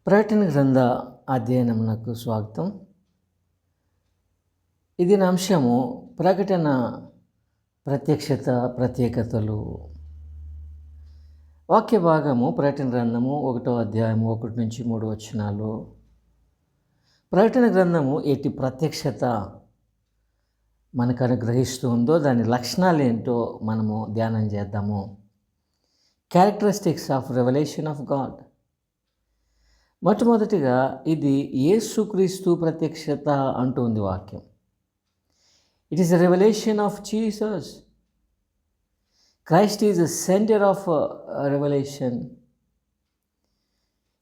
ప్రకటన గ్రంథ అధ్యయనమునకు స్వాగతం. ఇది నా అంశము ప్రకటన ప్రత్యక్షత ప్రత్యేకతలు. వాక్య భాగము ప్రకటన గ్రంథము 1వ అధ్యాయము 1 నుంచి 3 వచనాలు. ప్రకటన గ్రంథము ఎట్టి ప్రత్యక్షత మనకు అనుగ్రహిస్తూ ఉందో దాని లక్షణాలు ఏంటో మనము ధ్యానం చేద్దాము. Characteristics of revolution of God. మొట్టమొదటిగా ఇది యేసుక్రీస్తు ప్రత్యక్షత అంటుంది వాక్యం. It is a revolution of Jesus. Christ is the centre of revolution.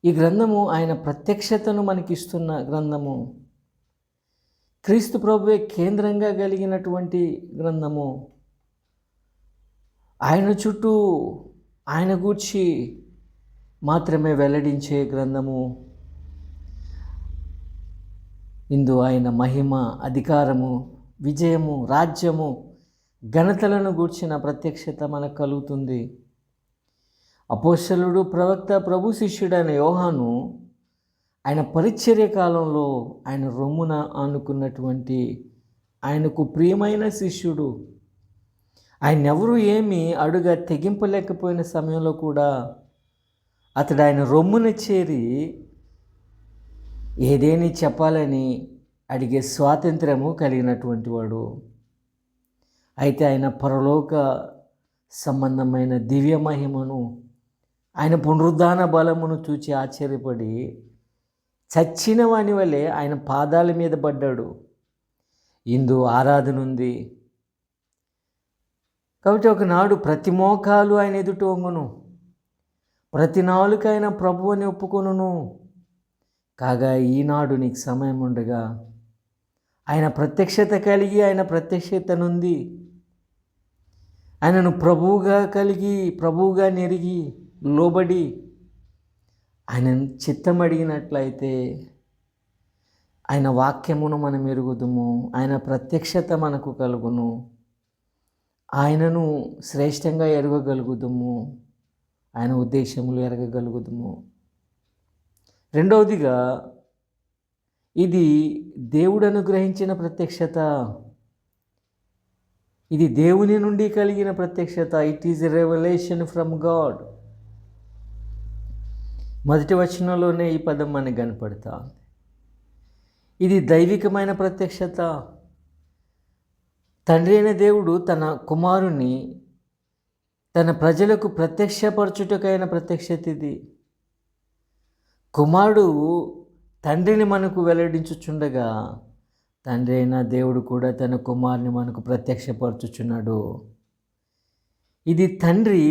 ఈ గ్రంథము ఆయన ప్రత్యక్షతను మనకిస్తున్న గ్రంథము. క్రీస్తు ప్రభువే కేంద్రంగా కలిగినటువంటి గ్రంథము. ఆయన చుట్టూ ఆయన గూర్చి మాత్రమే వెల్లడించే గ్రంథము. ఇందు ఆయన మహిమ, అధికారము, విజయము, రాజ్యము, ఘనతలను గూర్చిన ప్రత్యక్షత మనకు కలుగుతుంది. అపోస్తలుడు, ప్రవక్త, ప్రభు శిష్యుడైన యోహాను ఆయన పరిచర్య కాలంలో ఆయన రొమ్మున ఆనుకున్నటువంటి ఆయనకు ప్రియమైన శిష్యుడు. ఆయన ఎవరు ఏమి అడుగా తెగింపలేకపోయిన సమయంలో కూడా అతడు ఆయన రొమ్మున చేరి ఏదేని చెప్పాలని అడిగే స్వాతంత్రము కలిగినటువంటి వాడు. అయితే ఆయన పరలోక సంబంధమైన దివ్య మహిమను, ఆయన పునరుద్ధాన బలమును చూచి ఆశ్చర్యపడి చచ్చిన వాని వలె ఆయన పాదాల మీద పడ్డాడు. ఇందు ఆరాధన ఉంది కాబట్టి ఒకనాడు ప్రతి మోకాలు ఆయన ఎదుట వంగును, ప్రతి నాలుక ఆయన ప్రభువు అని ఒప్పుకొనును. కాగా ఈనాడు నీకు సమయం ఉండగా ఆయన ప్రత్యక్షత కలిగి, ఆయన ప్రత్యక్షత నుండి ఆయనను ప్రభువుగా కలిగి, ప్రభువుగా నెరిగి, లోబడి ఆయన చిత్తం అడిగినట్లయితే ఆయన వాక్యమును మనం ఎరుగుదుము, ఆయన ప్రత్యక్షత మనకు కలుగును, ఆయనను శ్రేష్టంగా ఎరగగలుగుదుము, ఆయన ఉద్దేశములు ఎరగగలుగుదుము. రెండవదిగా ఇది దేవుడు అనుగ్రహించిన ప్రత్యక్షత. ఇది దేవుని నుండి కలిగిన ప్రత్యక్షత. It is a revolution from God. మొదటి వచనంలోనే ఈ పదం మనకు కనపడతా ఉంది. ఇది దైవికమైన ప్రత్యక్షత. తండ్రి అయిన దేవుడు తన కుమారుని తన ప్రజలకు ప్రత్యక్షపరచుటకైన ప్రత్యక్షత ఇది. కుమారుడు తండ్రిని మనకు వెల్లడించుచుండగా తండ్రి అయిన దేవుడు కూడా తన కుమారుని మనకు ప్రత్యక్షపరచుచున్నాడు. ఇది తండ్రి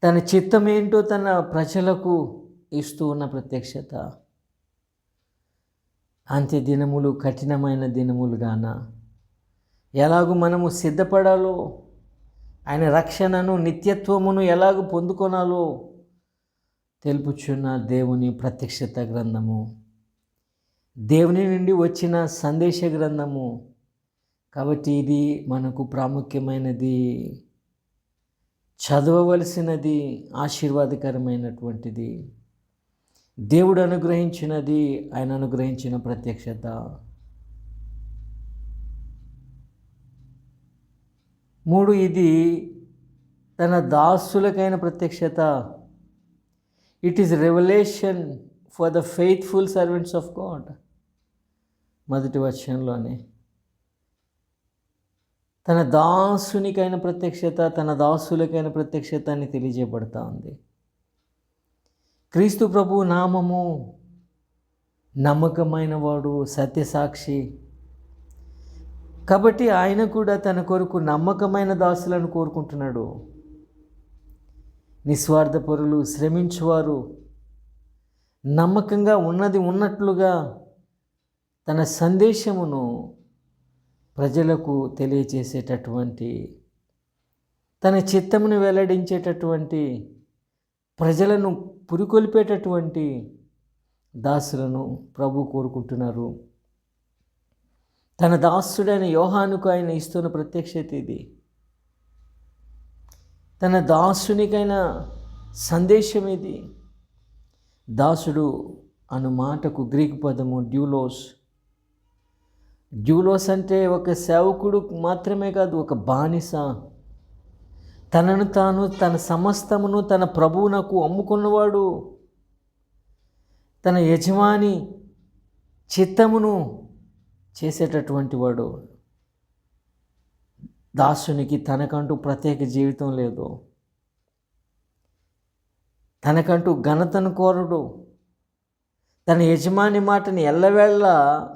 తన చిత్తమేంటో తన ప్రజలకు ఇస్తూ ఉన్న ప్రత్యక్షత. అంత్య దినములు కఠినమైన దినములుగాన ఎలాగూ మనము సిద్ధపడాలో, ఆయన రక్షణను, నిత్యత్వమును ఎలాగూ పొందుకొనాలో తెలుపుచున్న దేవుని ప్రత్యక్షత గ్రంథము, దేవుని నుండి వచ్చిన సందేశ గ్రంథము. కాబట్టి ఇది మనకు ప్రాముఖ్యమైనది, చదవవలసినది, ఆశీర్వాదకరమైనటువంటిది, దేవుడు అనుగ్రహించినది, ఆయన అనుగ్రహించిన ప్రత్యక్షత. 3 ఇది తన దాసులకైన ప్రత్యక్షత. It is revolution for the faithful servants of God. మొదటి వచనంలోనే తన దాసునికైన ప్రత్యక్షత, తన దాసులకైన ప్రత్యక్షత అని తెలియజేయబడతా ఉంది. క్రీస్తు ప్రభు నామము నమ్మకమైన వాడు, సత్యసాక్షి. కాబట్టి ఆయన కూడా తన కొరకు నమ్మకమైన దాసులను కోరుకుంటున్నాడు. నిస్వార్థపరులు, శ్రమించువారు, నమ్మకంగా ఉన్నది ఉన్నట్లుగా తన సందేశమును ప్రజలకు తెలియచేసేటటువంటి, తన చిత్తమును వెల్లడించేటటువంటి, ప్రజలను పురికొల్పేటటువంటి దాసులను ప్రభు కోరుకుంటున్నారు. తన దాసుడైన యోహానుకు ఆయన ఇస్తున్న ప్రత్యక్షత ఇది. తన దాసునికైన సందేశం ఇది. దాసుడు అను మాటకు గ్రీకు పదము డ్యూలోస్. డ్యూలోస్ అంటే ఒక సేవకుడు మాత్రమే కాదు, ఒక బానిస. తనను తాను, తన సమస్తమును తన ప్రభువునకు అమ్ముకున్నవాడు, తన యజమాని చిత్తమును చేసేటటువంటి వాడు. దాసునికి తనకంటూ ప్రత్యేక జీవితం లేదు, తనకంటూ ఘనతను కోరడు. తన యజమాని మాటని ఎల్లవేళ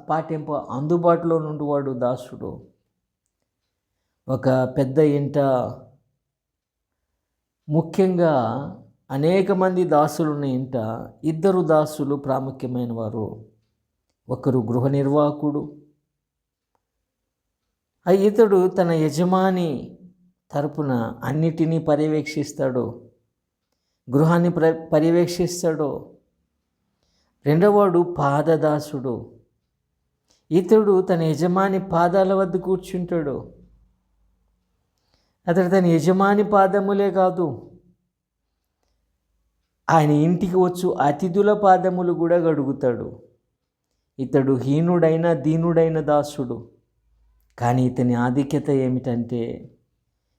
పాటింప అందుబాటులో నుండివాడు దాసుడు. ఒక పెద్ద ఇంట ముఖ్యంగా అనేక మంది దాసులు ఉన్న ఇంట ఇద్దరు దాసులు ప్రాముఖ్యమైన వారు. ఒకరు గృహ నిర్వాహకుడు. ఇతడు తన యజమాని తరపున అన్నిటినీ పర్యవేక్షిస్తాడు, గృహాన్ని పర్యవేక్షిస్తాడు. రెండవవాడు పాదదాసుడు. ఇతడు తన యజమాని పాదాల వద్ద కూర్చుంటాడు. అతడు తన యజమాని పాదములే కాదు, ఆయన ఇంటికి వచ్చు అతిథుల పాదములు కూడా గడుగుతాడు. ఇతడు హీనుడైన దీనుడైన దాసుడు. కానీ ఇతని ఆధిక్యత ఏమిటంటే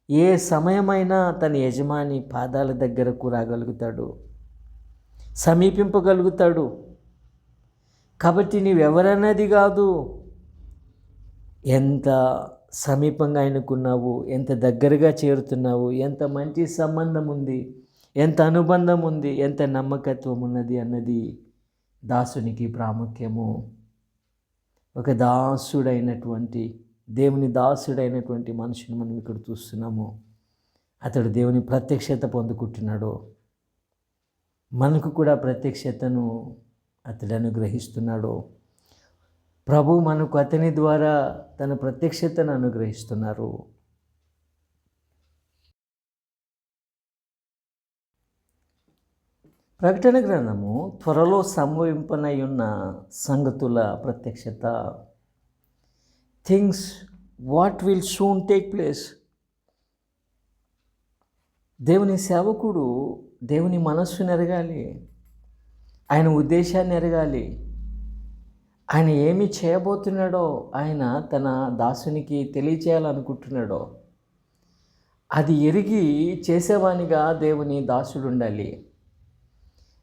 ఏ సమయమైనా తన యజమాని పాదాల దగ్గరకు రాగలుగుతాడు, సమీపింపగలుగుతాడు. కాబట్టి నీవెవరన్నది కాదు, ఎంత సమీపంగా ఆయనకున్నావు, ఎంత దగ్గరగా చేరుతున్నావు, ఎంత మంచి సంబంధం ఉంది, ఎంత అనుబంధం ఉంది, ఎంత నమ్మకత్వం ఉన్నది అన్నది దాసునికి ప్రాముఖ్యము. ఒక దాసుడైనటువంటి, దేవుని దాసుడైనటువంటి మనిషిని మనం ఇక్కడ చూస్తున్నాము. అతడు దేవుని ప్రత్యక్షత పొందుకుంటున్నాడు. మనకు కూడా ప్రత్యక్షతను అతడు అనుగ్రహిస్తున్నాడు. ప్రభు మనకు అతని ద్వారా తన ప్రత్యక్షతను అనుగ్రహిస్తున్నారు. ప్రకటన గ్రంథము త్వరలో సంభవింపనయున్న సంగతుల ప్రత్యక్షత. Things what will soon take place. దేవుని సేవకుడు దేవుని మనస్సును ఎరగాలి, ఆయన ఉద్దేశాన్ని ఎరగాలి, ఆయన ఏమి చేయబోతున్నాడో ఆయన తన దాసునికి తెలియచేయాలనుకుంటున్నాడో అది ఎరిగి చేసేవానిగా దేవుని దాసుడు ఉండాలి.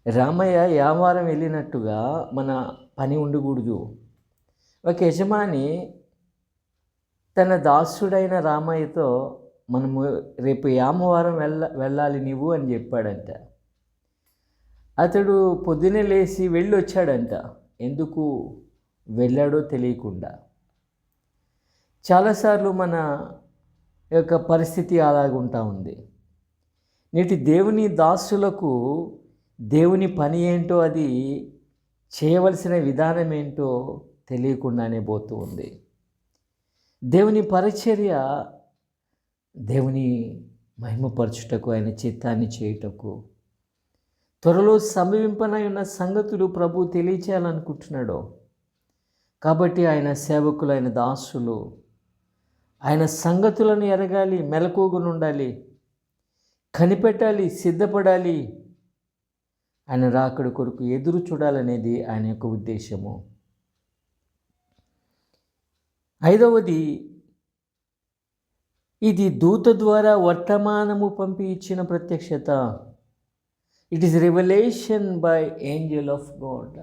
రామయ్య యావారం వెళ్ళినట్టుగా మన పని ఉండకూడదు. ఒక యజమాని తన దాసుడైన రామయ్యతో మనము రేపు యామవారం వెళ్ళాలి నీవు అని చెప్పాడంట. అతడు పొద్దునే లేచి వెళ్ళి వచ్చాడంట. ఎందుకు వెళ్ళాడో తెలియకుండా. చాలాసార్లు మన యొక్క పరిస్థితి అలాగుంటా ఉంది. నేటి దేవుని దాసులకు దేవుని పని ఏంటో, అది చేయవలసిన విధానం ఏంటో తెలియకుండానే పోతూ ఉంది. దేవుని పరిచర్య దేవుని మహిమపరచుటకు, ఆయన చిత్తాన్ని చేయుటకు త్వరలో సంభవింపనై ఉన్న సంగతులు ప్రభు తెలియచేయాలనుకుంటున్నాడు. కాబట్టి ఆయన సేవకులు, ఆయన దాసులు ఆయన సంగతులను ఎరగాలి, మెలకువగా ఉండాలి, కనిపెట్టాలి, సిద్ధపడాలి. ఆయన రాకడ కొరకు ఎదురు చూడాలనేది ఆయన యొక్క ఉద్దేశము. ఐదవది, ఇది దూత ద్వారా వర్తమానము పంపి ఇచ్చిన ప్రత్యక్షత. It is revelation by Angel of God.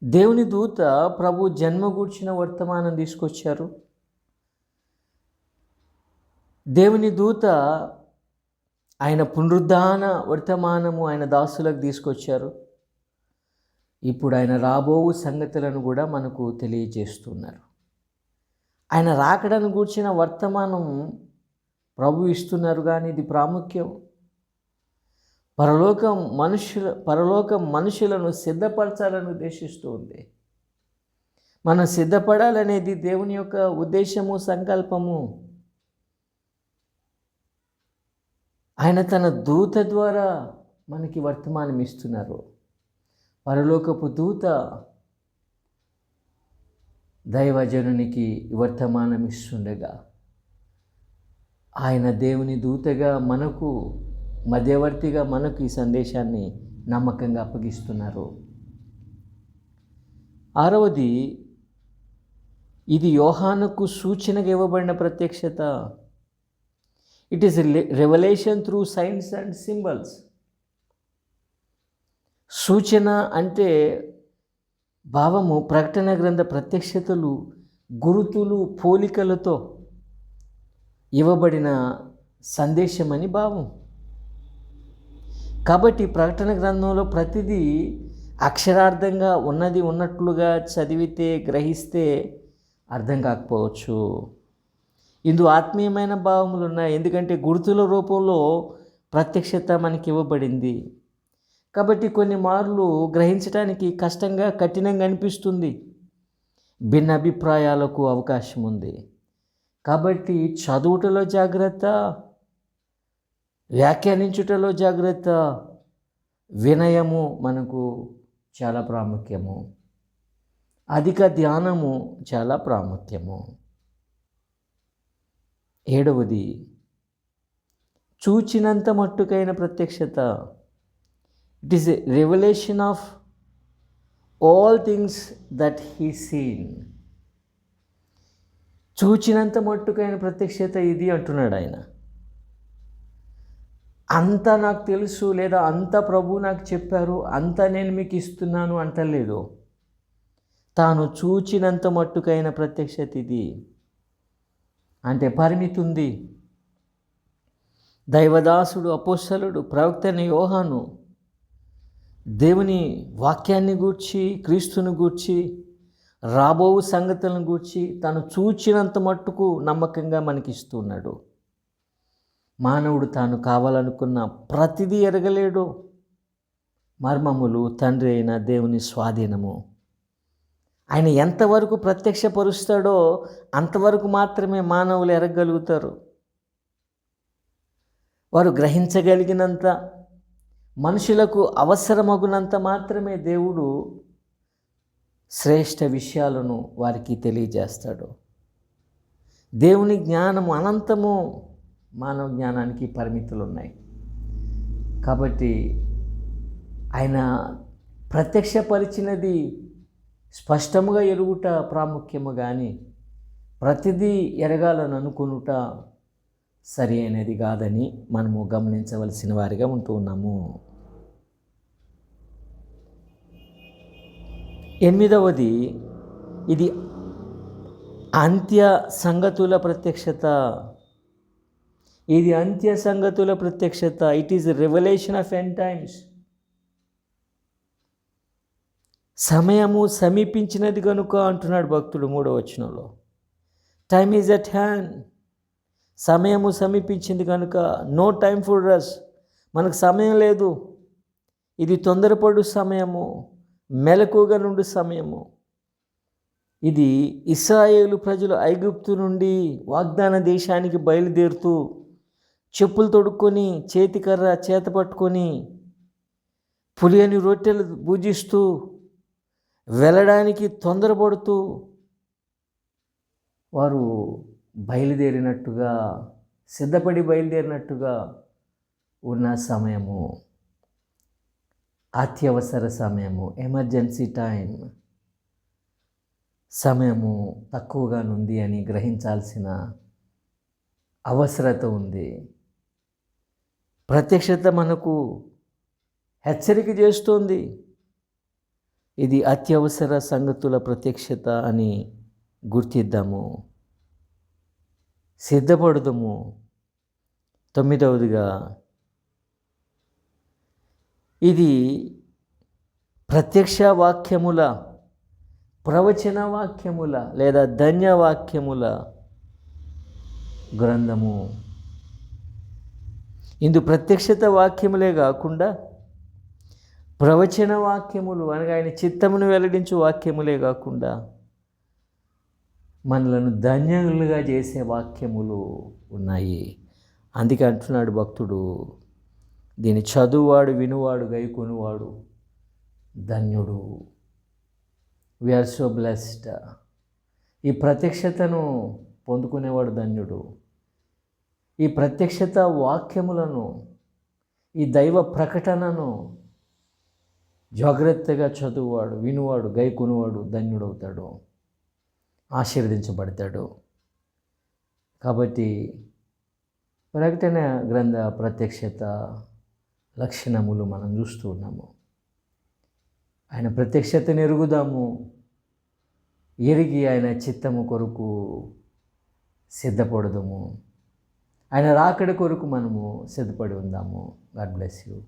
దేవుని దూత ప్రభు జన్మ గూర్చిన వర్తమానం తీసుకొచ్చారు. దేవుని దూత ఆయన పునరుద్ధాన వర్తమానము ఆయన దాసులకు తీసుకొచ్చారు. ఇప్పుడు ఆయన రాబోవు సంగతులను కూడా మనకు తెలియజేస్తున్నారు. ఆయన రాకడను గూర్చిన వర్తమానం ప్రభు ఇస్తున్నారు. కానీ ఇది ప్రాముఖ్యం. పరలోకం మనుషులను సిద్ధపరచాలని ఉద్దేశిస్తూ ఉంది. మనం సిద్ధపడాలనేది దేవుని యొక్క ఉద్దేశము, సంకల్పము. ఆయన తన దూత ద్వారా మనకి వర్తమానం ఇస్తున్నారు. పరలోకపు దూత దైవజనునికి వర్తమానం ఇస్తుండగా, ఆయన దేవుని దూతగా మనకు, మధ్యవర్తిగా మనకు ఈ సందేశాన్ని నమ్మకంగా అప్పగిస్తున్నారు. ఆరవది, ఇది యోహానుకు సూచనగా ఇవ్వబడిన ప్రత్యక్షత. It is revolution through science and symbols. సూచన అంటే భావము ప్రకటన గ్రంథ ప్రత్యక్షతలు గురుతులు పోలికలతో ఇవ్వబడిన సందేశమని భావం. కాబట్టి ప్రకటన గ్రంథంలో ప్రతిదీ అక్షరార్థంగా ఉన్నది ఉన్నట్లుగా చదివితే గ్రహిస్తే అర్థం కాకపోవచ్చు. ఇందు ఆత్మీయమైన భావములు ఉన్నాయి. ఎందుకంటే గుర్తుల రూపంలో ప్రత్యక్షత మనకి ఇవ్వబడింది. కాబట్టి కొన్ని మార్లు గ్రహించడానికి కష్టంగా కఠినంగా అనిపిస్తుంది. భిన్న అభిప్రాయాలకు అవకాశం ఉంది. కాబట్టి చదువుటలో జాగ్రత్త, వ్యాఖ్యానించుటలో జాగ్రత్త, వినయము మనకు చాలా ప్రాముఖ్యము, అధిక ధ్యానము చాలా ప్రాముఖ్యము. ఏడవది, చూచినంత మట్టుకైన ప్రత్యక్షత. It is a revolution of all things that he seen. చూచినంత మట్టుకైన ప్రత్యక్షత ఇది అంటున్నాడు ఆయన. అంత నాకు తెలుసు లేదా అంత ప్రభు నాకు చెప్పారు, అంత నేను మీకు ఇస్తున్నాను అంటలేదు. తాను చూచినంత మట్టుకైన ప్రత్యక్షత ఇది. అంటే పరిమితి ఉంది. దైవదాసుడు అపోస్తలుడు ప్రవక్త అయిన యోహాను దేవుని వాక్యాన్ని గూర్చి, క్రీస్తుని గూర్చి, రాబో సంగతులను గూర్చి తను చూచినంత మట్టుకు నమ్మకంగా మనకిస్తున్నాడు. మానవుడు తాను కావాలనుకున్న ప్రతిదీ ఎరగలేడు. మర్మములు తండ్రి అయిన దేవుని స్వాధీనము. ఆయన ఎంతవరకు ప్రత్యక్షపరుస్తాడో అంతవరకు మాత్రమే మానవులు ఎరగగలుగుతారు. వారు గ్రహించగలిగినంత, మనుషులకు అవసరమగునంత మాత్రమే దేవుడు శ్రేష్ఠ విషయాలను వారికి తెలియజేస్తాడు. దేవుని జ్ఞానము అనంతము, మానవ జ్ఞానానికి పరిమితులు ఉన్నాయి. కాబట్టి ఆయన ప్రత్యక్షపరిచినది స్పష్టముగా ఎరుగుట ప్రాముఖ్యము, కానీ ప్రతిదీ ఎరగాలని అనుకునుట సరి అయినది కాదని మనము గమనించవలసిన వారిగా ఉంటూ ఉన్నాము. ఎనిమిదవది, ఇది అంత్య సంగతుల ప్రత్యక్షత. ఇది అంత్య సంగతుల ప్రత్యక్షత. It is revolution of end times. సమయము సమీపించినది కనుక అంటున్నాడు భక్తుడు 3వ వచనంలో. Time is at hand. సమయము సమీపించింది కనుక నో టైమ్ ఫర్ రష్. మనకు సమయం లేదు. ఇది తొందరపడు సమయము, మెలకుగా నుండి సమయము. ఇది ఇశ్రాయేలు ప్రజలు ఐగుప్తు నుండి వాగ్దాన దేశానికి బయలుదేరుతూ చెప్పులు తొడుక్కొని, చేతికర్ర చేత పట్టుకొని, పులియని రొట్టెలు భుజిస్తూ వెళ్ళడానికి తొందరపడుతూ వారు బయలుదేరినట్టుగా, సిద్ధపడి బయలుదేరినట్టుగా ఉన్న సమయము, అత్యవసర సమయము, ఎమర్జెన్సీ టైం. సమయము తక్కువగా ఉంది అని గ్రహించాల్సిన అవసరత ఉంది. ప్రత్యక్షత మనకు హెచ్చరిక చేస్తోంది. ఇది అత్యవసర సంగతుల ప్రత్యక్షత అని గుర్తిద్దాము, సిద్ధపడదాము. 9వదిగా, ఇది ప్రత్యక్ష వాక్యముల, ప్రవచన వాక్యముల లేదా ధన్యవాక్యముల గ్రంథము. ఇందు ప్రత్యక్షత వాక్యములే కాకుండా ప్రవచన వాక్యములు అనగా ఆయన చిత్తమును వెల్లడించు వాక్యములే కాకుండా మనలను ధన్యులుగా చేసే వాక్యములు ఉన్నాయి. అందుకే అంటున్నాడు భక్తుడు, దీని చదువువాడు, వినువాడు, గైకొనువాడు ధన్యుడు. We're so blessed. ఈ ప్రత్యక్షతను పొందుకునేవాడు ధన్యుడు. ఈ ప్రత్యక్షత వాక్యములను, ఈ దైవ ప్రకటనను జాగ్రత్తగా చదువువాడు, వినువాడు, గైకొనువాడు ధన్యుడవుతాడు, ఆశీర్వదించబడతాడు. కాబట్టి ప్రకటన గ్రంథ ప్రత్యక్షత లక్షణములు మనం చూస్తూ ఉన్నాము. ఆయన ప్రత్యక్షతను ఎరుగుదాము, ఎరిగి ఆయన చిత్తము కొరకు సిద్ధపడదాము. ఆయన రాకడ కొరకు మనము సిద్ధపడి ఉందాము. God bless you.